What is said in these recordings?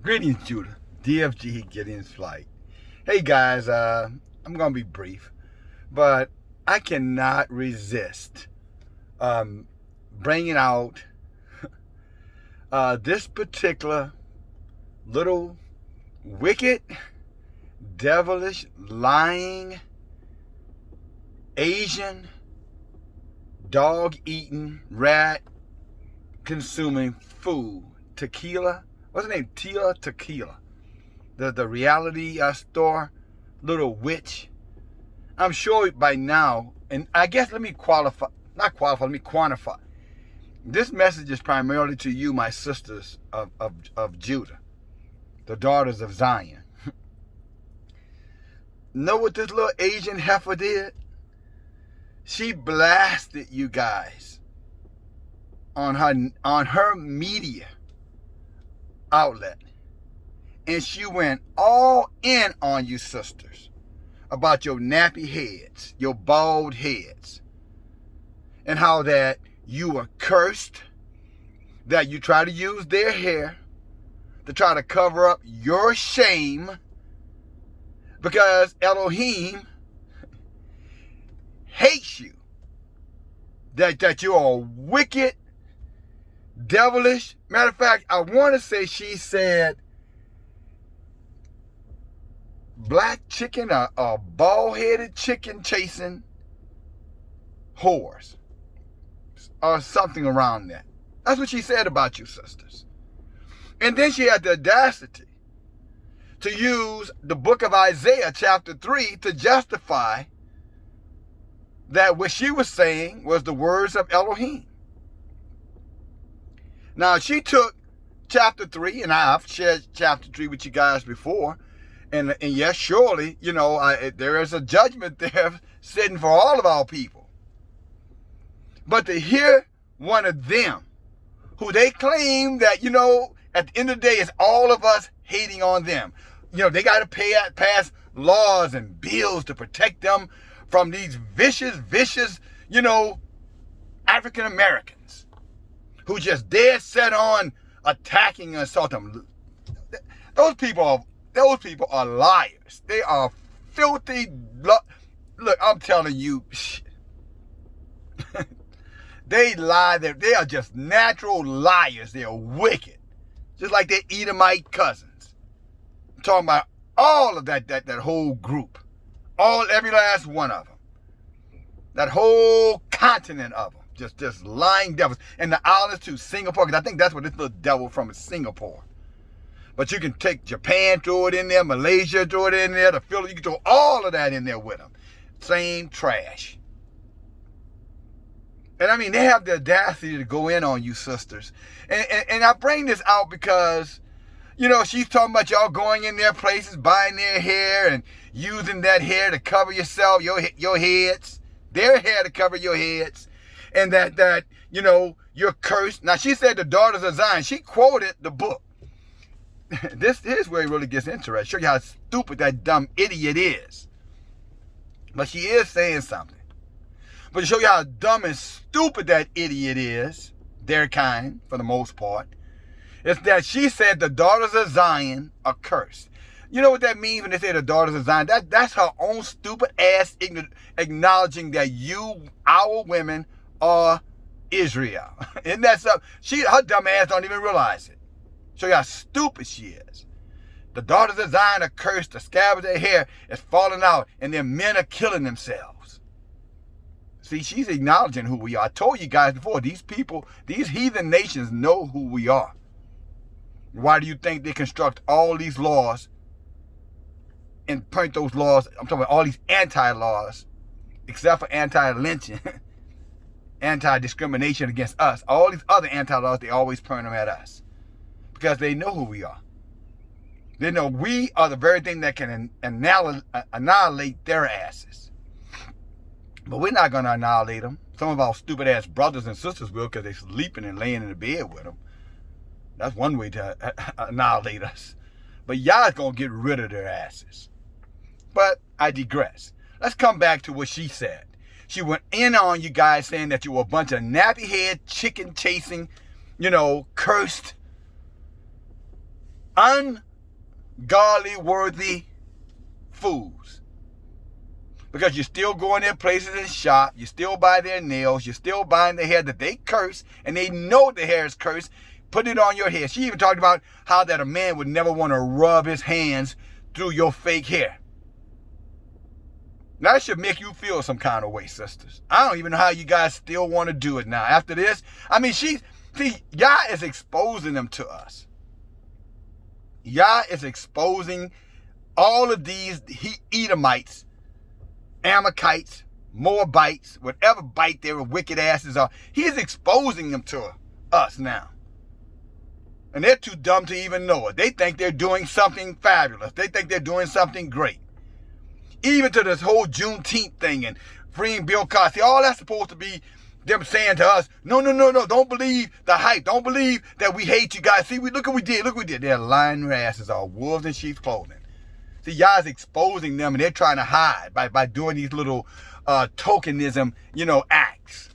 Greetings, Judah. DFG getting his flight. Hey guys, I'm gonna be brief, but I cannot resist bringing out this particular little wicked, devilish, lying, Asian, dog-eating, rat-consuming food, tequila. What's her name? Tila Tequila. The reality store, little witch. I'm sure by now, and I guess let me quantify. This message is primarily to you, my sisters of Judah, the daughters of Zion. Know what this little Asian heifer did? She blasted you guys on her media outlet, and she went all in on you sisters about your nappy heads, your bald heads, and how that you were cursed, that you try to use their hair to try to cover up your shame because Elohoim hates you, that you are wicked, devilish. Matter of fact, I want to say she said black chicken or bald-headed chicken chasing whores or something around that. That's what she said about you sisters. And then she had the audacity to use the book of Isaiah chapter 3 to justify that what she was saying was the words of Elohim. Now, she took chapter 3, and I've shared chapter 3 with you guys before, and yes, surely, there is a judgment there sitting for all of our people. But to hear one of them, who they claim that, at the end of the day, it's all of us hating on them. They got to pass laws and bills to protect them from these vicious, African Americans who just dead set on attacking and assaulting them. Those people are liars. They are filthy. Look, I'm telling you, they lie. They are just natural liars. They are wicked, just like their Edomite cousins. I'm talking about all of that whole group, every last one of them, that whole continent of them. Just lying devils. And the islands too, Singapore, because I think that's where this little devil from is, Singapore. But you can take Japan, throw it in there, Malaysia, throw it in there, the Philippines, you can throw all of that in there with them. Same trash. And I mean, they have the audacity to go in on you sisters. And I bring this out because, she's talking about y'all going in their places, buying their hair and using that hair to cover yourself, your heads, their hair to cover your heads. And that you're cursed. Now, she said the daughters of Zion. She quoted the book. Here's where it really gets interesting. Show you how stupid that dumb idiot is. But she is saying something. But to show you how dumb and stupid that idiot is, their kind, for the most part, is that she said the daughters of Zion are cursed. You know what that means when they say the daughters of Zion? That's her own stupid ass acknowledging that our women, are Israel. Isn't that something? Her dumb ass don't even realize it. Show you how stupid she is. The daughters of Zion are cursed. The scab of their hair is falling out, and their men are killing themselves. See, she's acknowledging who we are. I told you guys before, these people, these heathen nations know who we are. Why do you think they construct all these laws and print those laws? I'm talking about all these anti-laws, except for anti-lynching, anti-discrimination against us. All these other anti-laws, they always point them at us. Because they know who we are. They know we are the very thing that can annihilate their asses. But we're not going to annihilate them. Some of our stupid ass brothers and sisters will, because they're sleeping and laying in the bed with them. That's one way to annihilate us. But y'all's going to get rid of their asses. But I digress. Let's come back to what she said. She went in on you guys saying that you were a bunch of nappy head, chicken chasing, cursed ungodly worthy fools. Because you're still going in places and shop, you still buy their nails, you're still buying the hair that they curse, and they know the hair is cursed, put it on your head. She even talked about how that a man would never want to rub his hands through your fake hair. Now, that should make you feel some kind of way, sisters. I don't even know how you guys still want to do it now. After this, I mean, Yah is exposing them to us. Yah is exposing all of these Edomites, Amalekites, Moabites, whatever bite their wicked asses are. He is exposing them to us now. And they're too dumb to even know it. They think they're doing something fabulous. They think they're doing something great. Even to this whole Juneteenth thing and freeing Bill Cosby, all that's supposed to be them saying to us, no, don't believe the hype. Don't believe that we hate you guys. See, look what we did. They're lying their asses off, wolves in sheep's clothing. See, Yah's exposing them, and they're trying to hide by doing these little tokenism, acts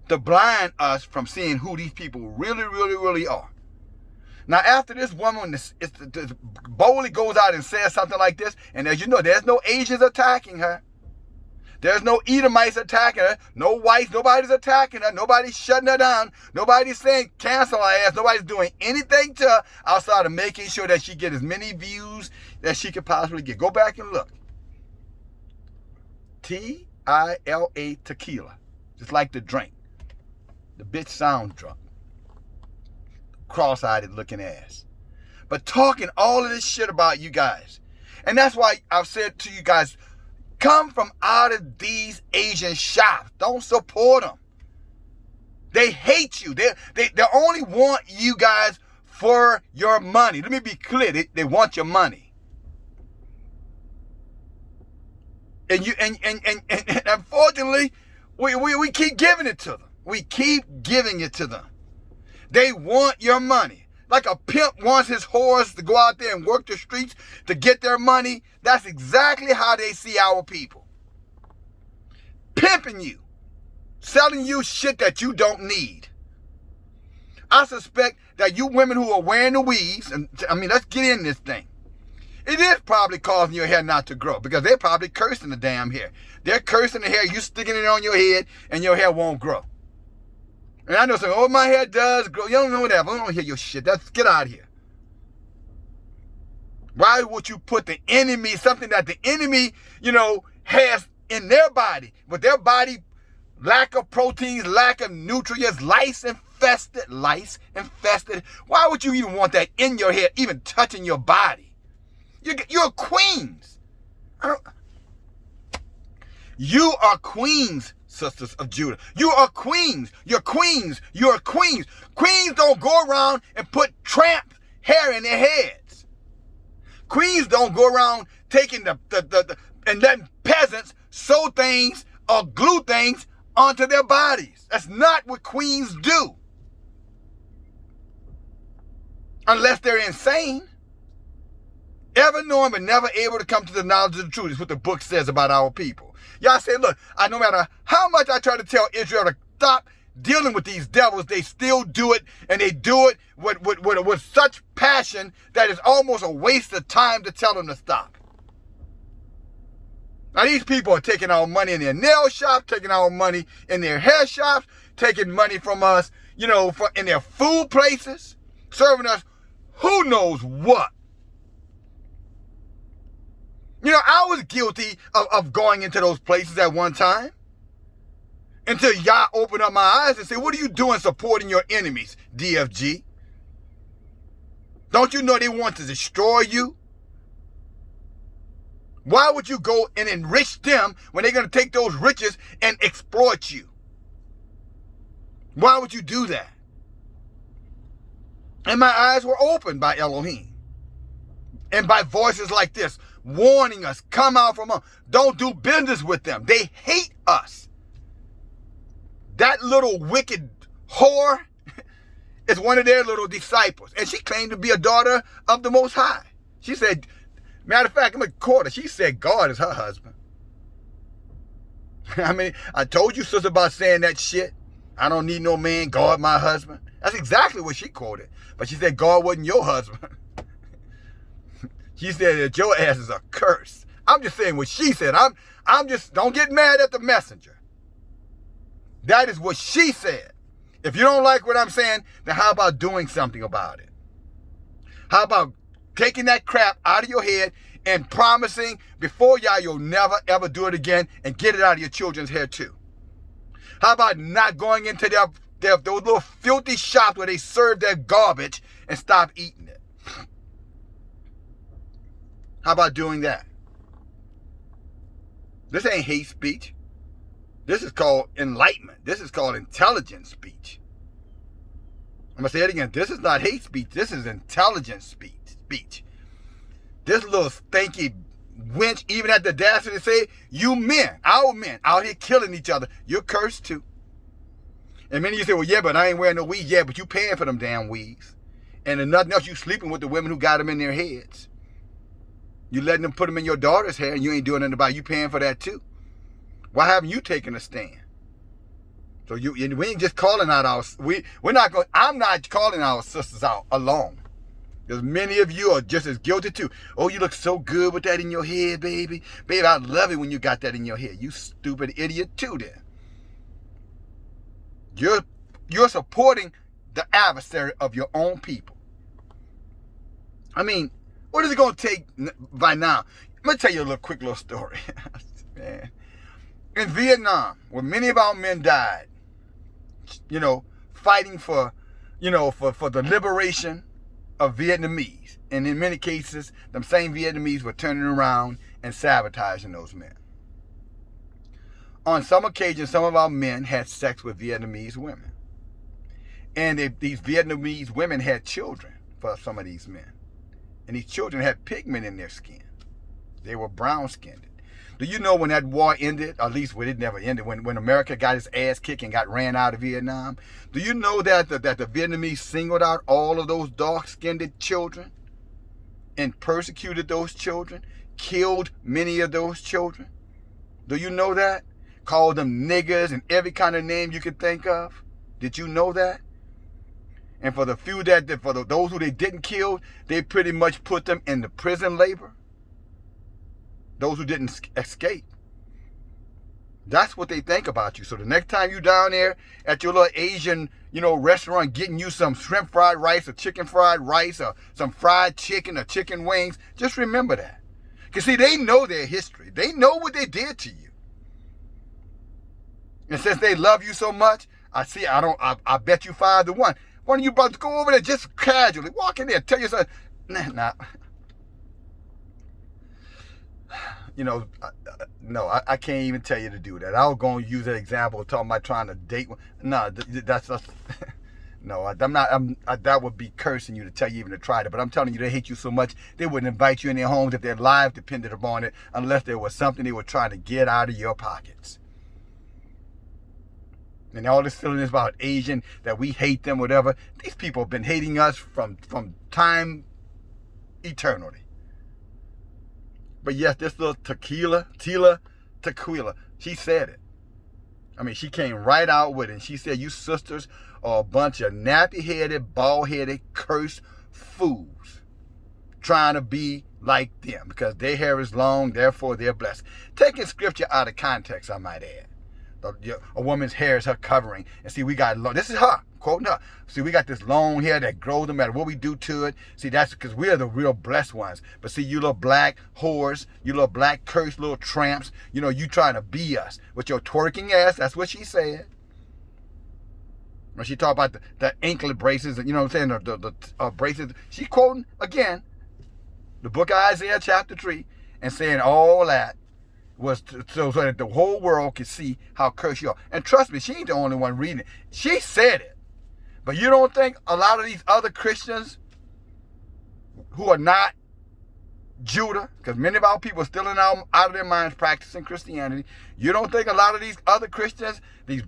to blind us from seeing who these people really are. Now, after this woman boldly goes out and says something like this, and as you know, there's no Asians attacking her. There's no Edomites attacking her. No whites. Nobody's attacking her. Nobody's shutting her down. Nobody's saying cancel her ass. Nobody's doing anything to her outside of making sure that she gets as many views that she could possibly get. Go back and look. T.I.E. Tequila. Just like the drink. The bitch sound drunk. Cross-eyed looking ass. But talking all of this shit about you guys. And that's why I've said to you guys, come from out of these Asian shops. Don't support them. They hate you. They only want you guys for your money. Let me be clear. They want your money. And unfortunately, we keep giving it to them. We keep giving it to them. They want your money. Like a pimp wants his horse to go out there and work the streets to get their money. That's exactly how they see our people. Pimping you. Selling you shit that you don't need. I suspect that you women who are wearing the weaves, and let's get in this thing. It is probably causing your hair not to grow because they're probably cursing the damn hair. They're cursing the hair, you sticking it on your head, and your hair won't grow. And I know some, my hair does grow. You don't know that. I don't hear your shit. Get out of here. Why would you put the enemy, something that the enemy, has in their body, with their body, lack of proteins, lack of nutrients, lice infested. Why would you even want that in your hair, even touching your body? You're queens. You are queens, sisters of Judah. You are queens. You're queens. You're queens. Queens don't go around and put tramp hair in their heads. Queens don't go around taking and letting peasants sew things or glue things onto their bodies. That's not what queens do. Unless they're insane. Ever knowing but never able to come to the knowledge of the truth is what the book says about our people. Y'all say, look, no matter how much I try to tell Israel to stop dealing with these devils, they still do it, and they do it with such passion that it's almost a waste of time to tell them to stop. Now, these people are taking our money in their nail shop, taking our money in their hair shops, taking money from us, in their food places, serving us who knows what. I was guilty of going into those places at one time. Until Yah opened up my eyes and said, what are you doing supporting your enemies, DFG? Don't you know they want to destroy you? Why would you go and enrich them when they're going to take those riches and exploit you? Why would you do that? And my eyes were opened by Elohoim. And by voices like this, warning us, come out from them. Don't do business with them. They hate us. That little wicked whore is one of their little disciples. And she claimed to be a daughter of the Most High. She said, matter of fact, I'm going to quote her. She said God is her husband. I told you, sister, about saying that shit. I don't need no man, God my husband. That's exactly what she quoted. But she said God wasn't your husband. She said that your ass is a curse. I'm just saying what she said. I'm just, don't get mad at the messenger. That is what she said. If you don't like what I'm saying, then how about doing something about it? How about taking that crap out of your head and promising before y'all you'll never ever do it again, and get it out of your children's head too? How about not going into those little filthy shops where they serve their garbage and stop eating it? How about doing that? This ain't hate speech. This is called enlightenment. This is called intelligent speech. I'm going to say it again. This is not hate speech. This is intelligent speech. This little stinky wench even had the audacity to say, you men, our men, out here killing each other, you're cursed too. And many of you say, well, yeah, but I ain't wearing no weeds. Yeah, but you paying for them damn weeds. And then nothing else, you sleeping with the women who got them in their heads. You letting them put them in your daughter's hair, and you ain't doing nothing about it. You paying for that too. Why haven't you taken a stand? So we ain't just calling out I'm not calling our sisters out alone. Because many of you are just as guilty too. Oh, you look so good with that in your head, baby. Baby, I love it when you got that in your head. You stupid idiot too then. You're supporting the adversary of your own people. I mean, what is it going to take by now? Let me tell you a quick little story. Man. In Vietnam, where many of our men died, fighting for the liberation of Vietnamese. And in many cases, them same Vietnamese were turning around and sabotaging those men. On some occasions, some of our men had sex with Vietnamese women. And these Vietnamese women had children for some of these men. And these children had pigment in their skin. They were brown-skinned. Do you know when that war ended, or at least when it never ended, when America got its ass kicked and got ran out of Vietnam, do you know that the Vietnamese singled out all of those dark-skinned children and persecuted those children, killed many of those children? Do you know that? Called them niggers and every kind of name you could think of. Did you know that? And for the few those who they didn't kill, they pretty much put them in the prison labor. Those who didn't escape. That's what they think about you. So the next time you down there at your little Asian, restaurant getting you some shrimp fried rice or chicken fried rice or some fried chicken or chicken wings, just remember that. Because see, they know their history. They know what they did to you. And since they love you so much, I bet you 5-1. Why don't you brothers go over there just casually, walk in there, tell your son, nah. No, I can't even tell you to do that. I was going to use that example of talking about trying to date. No, that's no. That would be cursing you to tell you even to try it. But I'm telling you, they hate you so much they wouldn't invite you in their homes if their lives depended upon it, unless there was something they were trying to get out of your pockets. And all this feeling is about Asian, that we hate them, whatever. These people have been hating us from time eternity. But yes, this little Tila Tequila, she said it. I mean, she came right out with it. And she said, you sisters are a bunch of nappy-headed, bald-headed, cursed fools trying to be like them because their hair is long, therefore they're blessed. Taking scripture out of context, I might add. A woman's hair is her covering. And see, we got long, this is her, quoting her. See, we got this long hair that grows no matter what we do to it. See, that's because we're the real blessed ones. But see, you little black whores, you little black cursed little tramps, you trying to be us with your twerking ass. That's what she said. When she talked about the anklet braces, you know what I'm saying, the braces, she quoting, again, the book of Isaiah chapter 3, and saying all that was so that the whole world could see how cursed you are. And trust me, she ain't the only one reading it. She said it. But you don't think a lot of these other Christians who are not Judah, because many of our people are still out of their minds practicing Christianity, you don't think a lot of these other Christians, these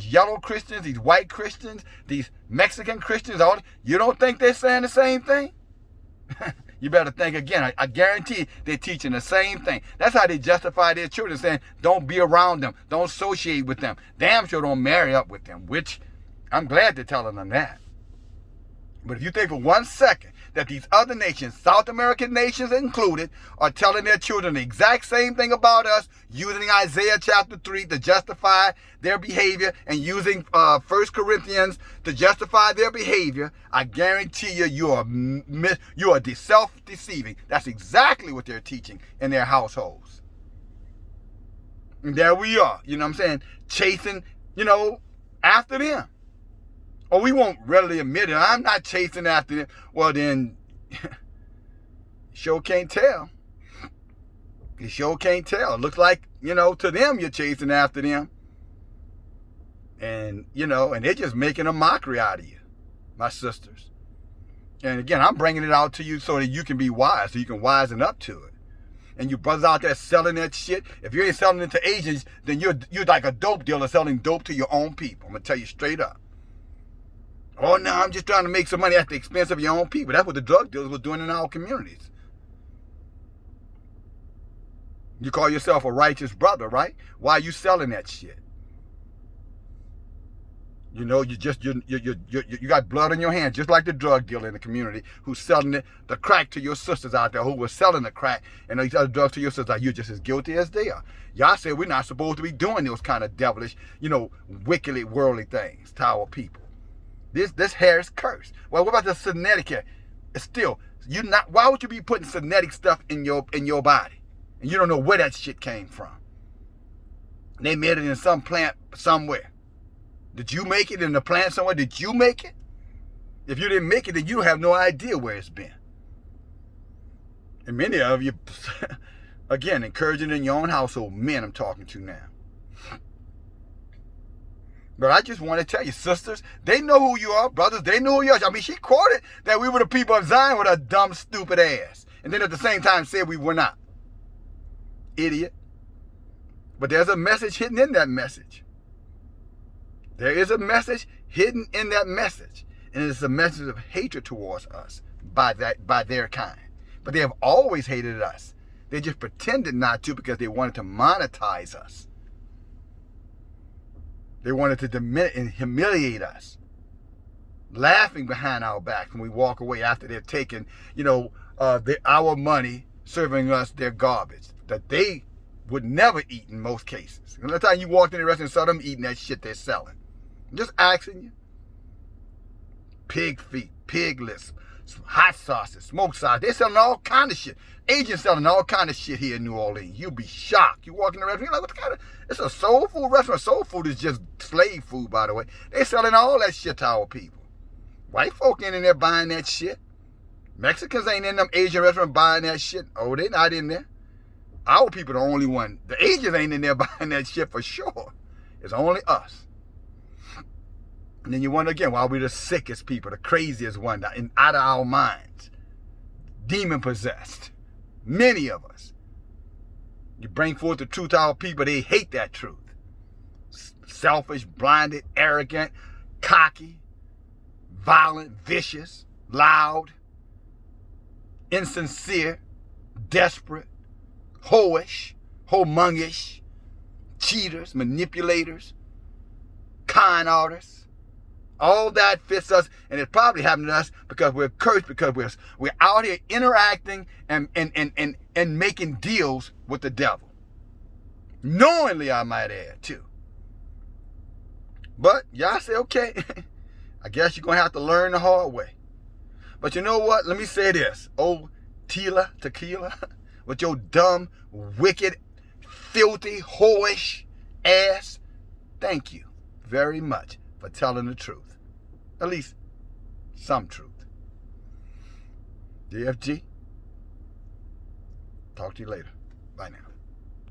yellow Christians, these white Christians, these Mexican Christians, you don't think they're saying the same thing? You better think again. I guarantee they're teaching the same thing. That's how they justify their children, saying, don't be around them. Don't associate with them. Damn sure don't marry up with them, which I'm glad they're telling them that. But if you think for 1 second that these other nations, South American nations included, are telling their children the exact same thing about us, using Isaiah chapter 3 to justify their behavior, and using 1 Corinthians to justify their behavior, I guarantee you are self-deceiving. That's exactly what they're teaching in their households. And there we are, you know what I'm saying, chasing, after them. Or we won't readily admit it. I'm not chasing after them. Well, then, you sure can't tell. You sure can't tell. It looks like, to them you're chasing after them. And, and they're just making a mockery out of you, my sisters. And again, I'm bringing it out to you so that you can be wise, so you can wisen up to it. And you brothers out there selling that shit, if you ain't selling it to Asians, then you're like a dope dealer selling dope to your own people. I'm going to tell you straight up. Oh, no, I'm just trying to make some money at the expense of your own people. That's what the drug dealers were doing in our communities. You call yourself a righteous brother, right? Why are you selling that shit? You got blood on your hands, just like the drug dealer in the community who's selling the crack to your sisters out there who were selling the crack and these other drugs to your sisters. You're just as guilty as they are. Y'all say we're not supposed to be doing those kind of devilish, wickedly worldly things to our people. This hair is cursed. Well, what about the synthetic hair? It's still, why would you be putting synthetic stuff in your body? And you don't know where that shit came from. They made it in some plant somewhere. Did you make it in the plant somewhere? Did you make it? If you didn't make it, then you have no idea where it's been. And many of you, again, encouraging in your own household, men I'm talking to now. But I just want to tell you, sisters, they know who you are. Brothers, they know who you are. I mean, she quoted that we were the people of Zion with a dumb, stupid ass. And then at the same time said we were not. Idiot. But there's a message hidden in that message. There is a message hidden in that message. And it's a message of hatred towards us by their kind. But they have always hated us. They just pretended not to because they wanted to monetize us. They wanted to diminish and humiliate us, laughing behind our backs when we walk away after they've taken, our money, serving us their garbage that they would never eat in most cases. And the time you walked in the restaurant and saw them eating that shit they're selling. I'm just asking you. Pig feet, pig lips, hot sauces, smoked sauce. They're selling all kind of shit. Agents selling all kind of shit here in New Orleans. You'll be shocked. You walk in the restaurant, you're like, what kind of... It's a soul food restaurant. Soul food is just slave food, by the way. They're selling all that shit to our people. White folk ain't in there buying that shit. Mexicans ain't in them Asian restaurants buying that shit. Oh, they not in there. Our people are the only one. The Asians ain't in there buying that shit for sure. It's only us. And then you wonder again, why we're the sickest people, the craziest one, out of our minds. Demon possessed. Many of us. You bring forth the truth to our people, they hate that truth. Selfish, blinded, arrogant, cocky, violent, vicious, loud, insincere, desperate, hoish, homungish, cheaters, manipulators, con artists. All that fits us, and it probably happened to us because we're cursed, because we're out here interacting and making deals with the devil. Knowingly, I might add, too. But y'all say, okay, I guess you're going to have to learn the hard way. But you know what? Let me say this. Oh, Tila Tequila, with your dumb, wicked, filthy, whorish ass, thank you very much for telling the truth. At least some truth. DFG. Talk to you later. Bye now.